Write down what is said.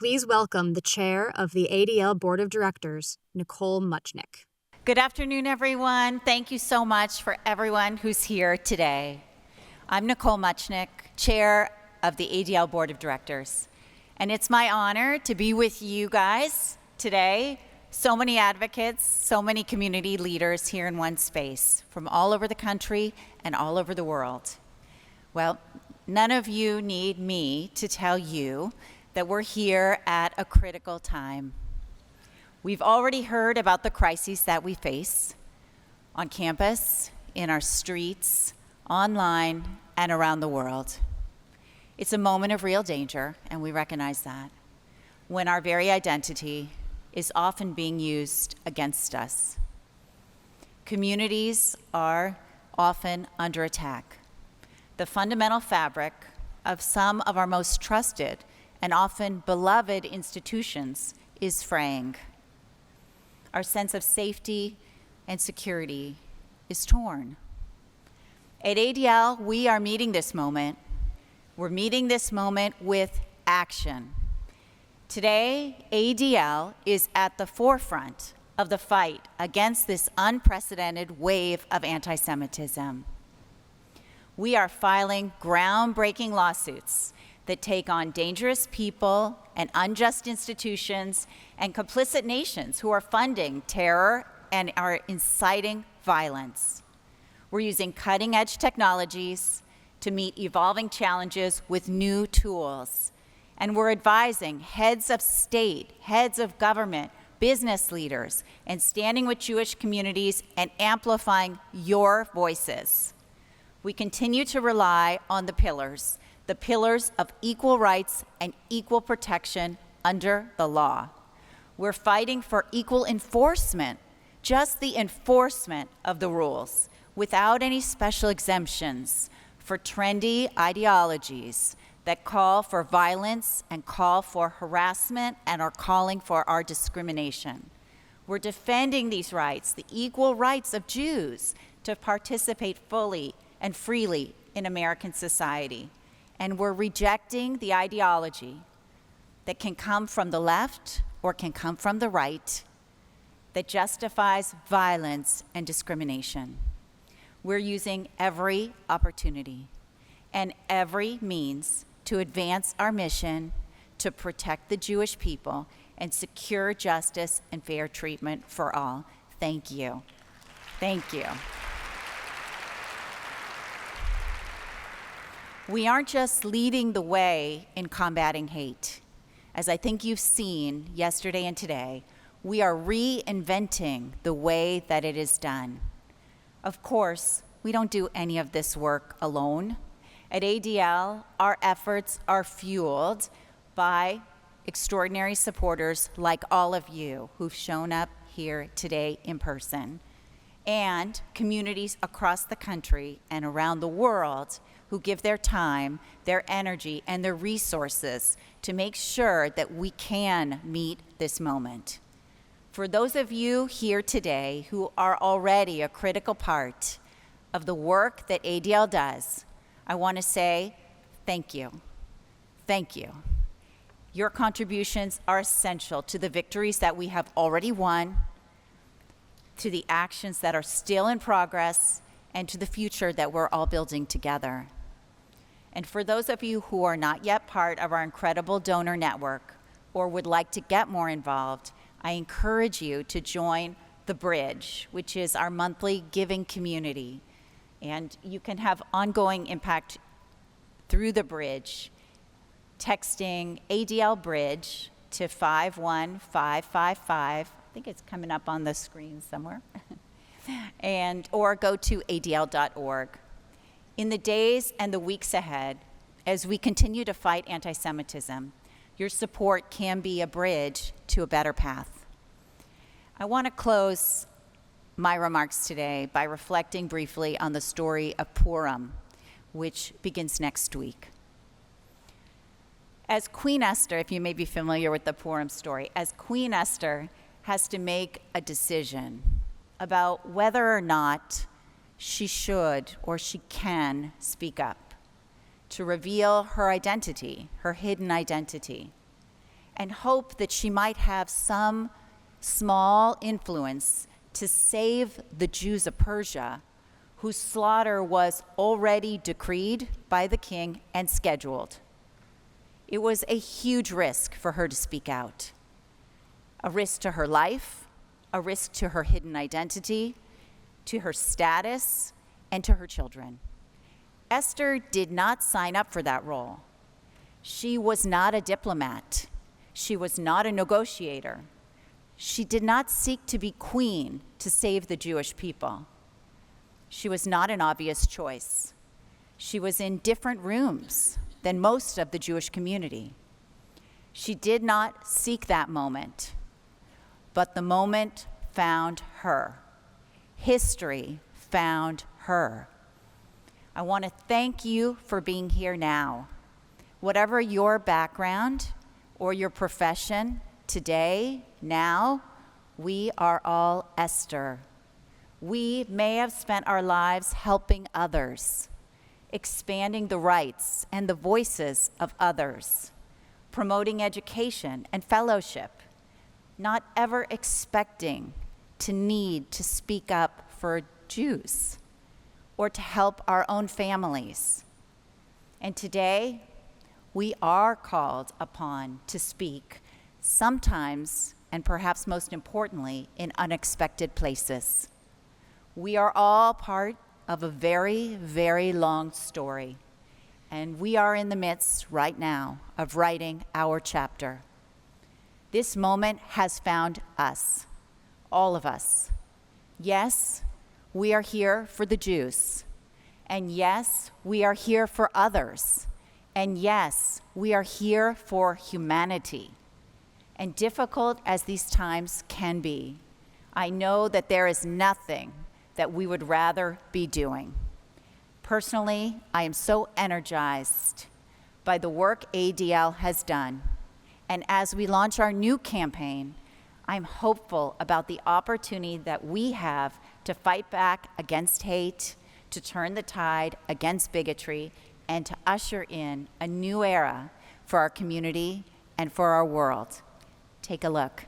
Please welcome the chair of the ADL Board of Directors, Nicole Mutchnik. Good afternoon, everyone. Thank you so much for everyone who's here today. I'm Nicole Mutchnik, chair of the ADL Board of Directors, and it's my honor to be with you guys today. So many advocates, so many community leaders here in one space from all over the country and all over the world. Well, none of you need me to tell you that we're here at a critical time. We've already heard about the crises that we face on campus, in our streets, online, and around the world. It's a moment of real danger, and we recognize that, when our very identity is often being used against us. Communities are often under attack. The fundamental fabric of some of our most trusted and often beloved institutions is fraying. Our sense of safety and security is torn. At ADL, we are meeting this moment. We're meeting this moment with action. Today, ADL is at the forefront of the fight against this unprecedented wave of anti-Semitism. We are filing groundbreaking lawsuits that take on dangerous people and unjust institutions and complicit nations who are funding terror and are inciting violence. We're using cutting-edge technologies to meet evolving challenges with new tools. And we're advising heads of state, heads of government, business leaders, and standing with Jewish communities and amplifying your voices. We continue to rely on the pillars of equal rights and equal protection under the law. We're fighting for equal enforcement, just the enforcement of the rules, without any special exemptions for trendy ideologies that call for violence and call for harassment and are calling for our discrimination. We're defending these rights, the equal rights of Jews to participate fully and freely in American society. And we're rejecting the ideology that can come from the left or can come from the right that justifies violence and discrimination. We're using every opportunity and every means to advance our mission to protect the Jewish people and secure justice and fair treatment for all. Thank you. Thank you. We aren't just leading the way in combating hate. As I think you've seen yesterday and today, we are reinventing the way that it is done. Of course, we don't do any of this work alone. At ADL, our efforts are fueled by extraordinary supporters like all of you who've shown up here today in person, and communities across the country and around the world who give their time, their energy, and their resources to make sure that we can meet this moment. For those of you here today who are already a critical part of the work that ADL does, I want to say thank you. Thank you. Your contributions are essential to the victories that we have already won, to the actions that are still in progress, and to the future that we're all building together. And for those of you who are not yet part of our incredible donor network or would like to get more involved, I encourage you to join The Bridge, which is our monthly giving community. And you can have ongoing impact through The Bridge, texting ADL Bridge to 51555. I think it's coming up on the screen somewhere. Or go to adl.org. In the days and the weeks ahead, as we continue to fight anti-Semitism, your support can be a bridge to a better path. I want to close my remarks today by reflecting briefly on the story of Purim, which begins next week. As Queen Esther, if you may be familiar with the Purim story, as Queen Esther has to make a decision about whether or not she should or she can speak up to reveal her identity, her hidden identity. and hoped that she might have some small influence to save the Jews of Persia, whose slaughter was already decreed by the king and scheduled. It was a huge risk for her to speak out. A risk to her life, a risk to her hidden identity, to her status, and to her children. Esther did not sign up for that role. She was not a diplomat. She was not a negotiator. She did not seek to be queen to save the Jewish people. She was not an obvious choice. She was in different rooms than most of the Jewish community. She did not seek that moment, but the moment found her. History found her. I want to thank you for being here now. Whatever your background or your profession, today, now, we are all Esther. We may have spent our lives helping others, expanding the rights and the voices of others, promoting education and fellowship, not ever expecting to need to speak up for Jews or to help our own families. And today, we are called upon to speak, sometimes, and perhaps most importantly, in unexpected places. We are all part of a very, very long story, and we are in the midst right now of writing our chapter. This moment has found us, all of us. Yes, we are here for the Jews, and yes, we are here for others, and yes, we are here for humanity. And difficult as these times can be, I know that there is nothing that we would rather be doing. Personally, I am so energized by the work ADL has done. And as we launch our new campaign, I'm hopeful about the opportunity that we have to fight back against hate, to turn the tide against bigotry, and to usher in a new era for our community and for our world. Take a look.